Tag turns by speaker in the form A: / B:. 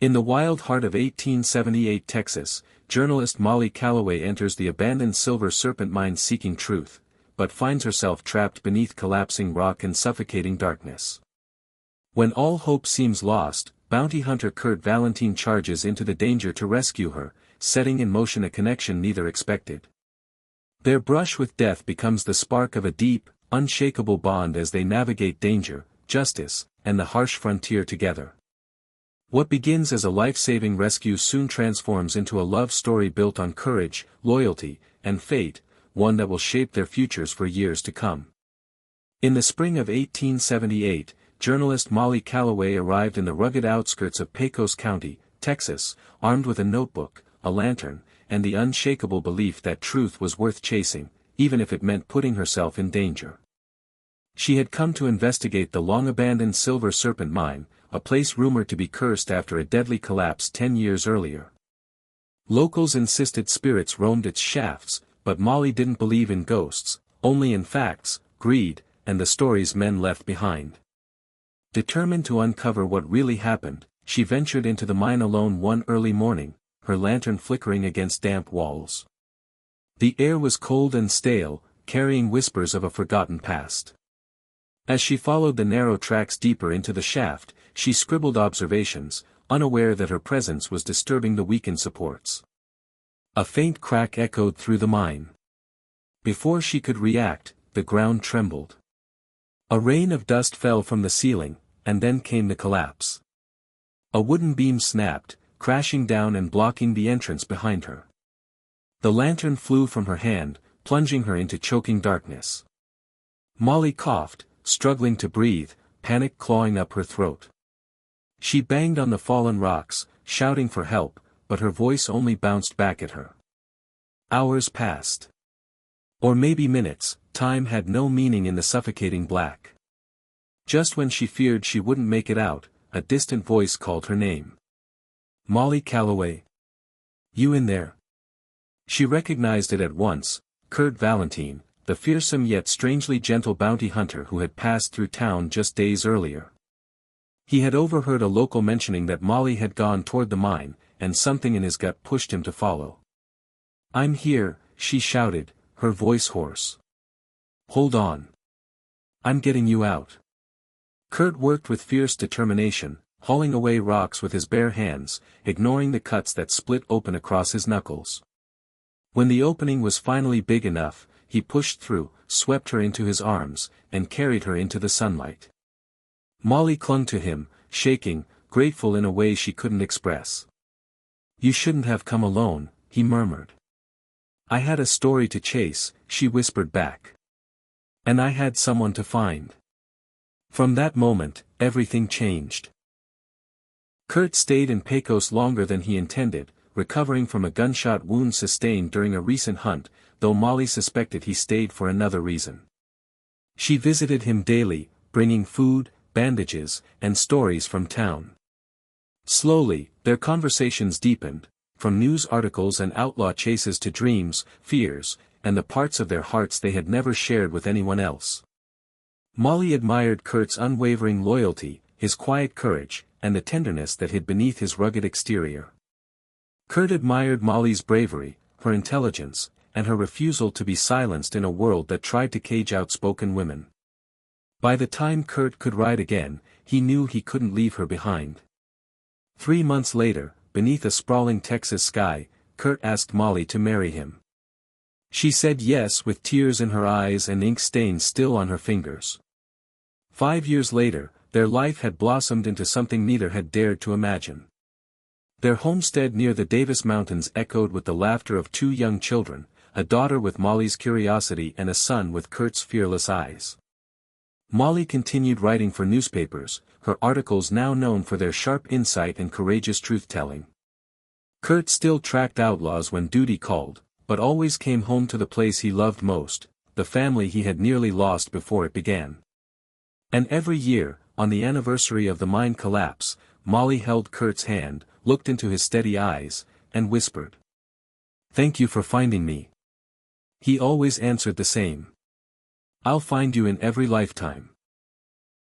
A: In the wild heart of 1878 Texas, journalist Molly Calloway enters the abandoned Silver Serpent mine seeking truth, but finds herself trapped beneath collapsing rock and suffocating darkness. When all hope seems lost, bounty hunter Kurt Valentin charges into the danger to rescue her, setting in motion a connection neither expected. Their brush with death becomes the spark of a deep, unshakable bond as they navigate danger, justice, and the harsh frontier together. What begins as a life-saving rescue soon transforms into a love story built on courage, loyalty, and fate, one that will shape their futures for years to come. In the spring of 1878, journalist Molly Calloway arrived in the rugged outskirts of Pecos County, Texas, armed with a notebook, a lantern, and the unshakable belief that truth was worth chasing, even if it meant putting herself in danger. She had come to investigate the long-abandoned Silver Serpent mine, a place rumored to be cursed after a deadly collapse 10 years earlier. Locals insisted spirits roamed its shafts, but Molly didn't believe in ghosts, only in facts, greed, and the stories men left behind. Determined to uncover what really happened, she ventured into the mine alone one early morning, her lantern flickering against damp walls. The air was cold and stale, carrying whispers of a forgotten past. As she followed the narrow tracks deeper into the shaft, she scribbled observations, unaware that her presence was disturbing the weakened supports. A faint crack echoed through the mine. Before she could react, the ground trembled. A rain of dust fell from the ceiling, and then came the collapse. A wooden beam snapped, crashing down and blocking the entrance behind her. The lantern flew from her hand, plunging her into choking darkness. Molly coughed, struggling to breathe, panic clawing up her throat. She banged on the fallen rocks, shouting for help, but her voice only bounced back at her. Hours passed. Or maybe minutes, time had no meaning in the suffocating black. Just when she feared she wouldn't make it out, a distant voice called her name. Molly Calloway. You in there? She recognized it at once, Kurt Valentin, the fearsome yet strangely gentle bounty hunter who had passed through town just days earlier. He had overheard a local mentioning that Molly had gone toward the mine, and something in his gut pushed him to follow. I'm here, she shouted, her voice hoarse. Hold on. I'm getting you out. Kurt worked with fierce determination, hauling away rocks with his bare hands, ignoring the cuts that split open across his knuckles. When the opening was finally big enough, he pushed through, swept her into his arms, and carried her into the sunlight. Molly clung to him, shaking, grateful in a way she couldn't express. You shouldn't have come alone, he murmured. I had a story to chase, she whispered back. And I had someone to find. From that moment, everything changed. Kurt stayed in Pecos longer than he intended, recovering from a gunshot wound sustained during a recent hunt, though Molly suspected he stayed for another reason. She visited him daily, bringing food, bandages, and stories from town. Slowly, their conversations deepened, from news articles and outlaw chases to dreams, fears, and the parts of their hearts they had never shared with anyone else. Molly admired Kurt's unwavering loyalty, his quiet courage, and the tenderness that hid beneath his rugged exterior. Kurt admired Molly's bravery, her intelligence, and her refusal to be silenced in a world that tried to cage outspoken women. By the time Kurt could ride again, he knew he couldn't leave her behind. 3 months later, beneath a sprawling Texas sky, Kurt asked Molly to marry him. She said yes with tears in her eyes and ink stains still on her fingers. 5 years later, their life had blossomed into something neither had dared to imagine. Their homestead near the Davis Mountains echoed with the laughter of 2 young children, a daughter with Molly's curiosity and a son with Kurt's fearless eyes. Molly continued writing for newspapers, her articles now known for their sharp insight and courageous truth-telling. Kurt still tracked outlaws when duty called, but always came home to the place he loved most, the family he had nearly lost before it began. And every year, on the anniversary of the mine collapse, Molly held Kurt's hand, looked into his steady eyes, and whispered, "Thank you for finding me." He always answered the same. "I'll find you in every lifetime."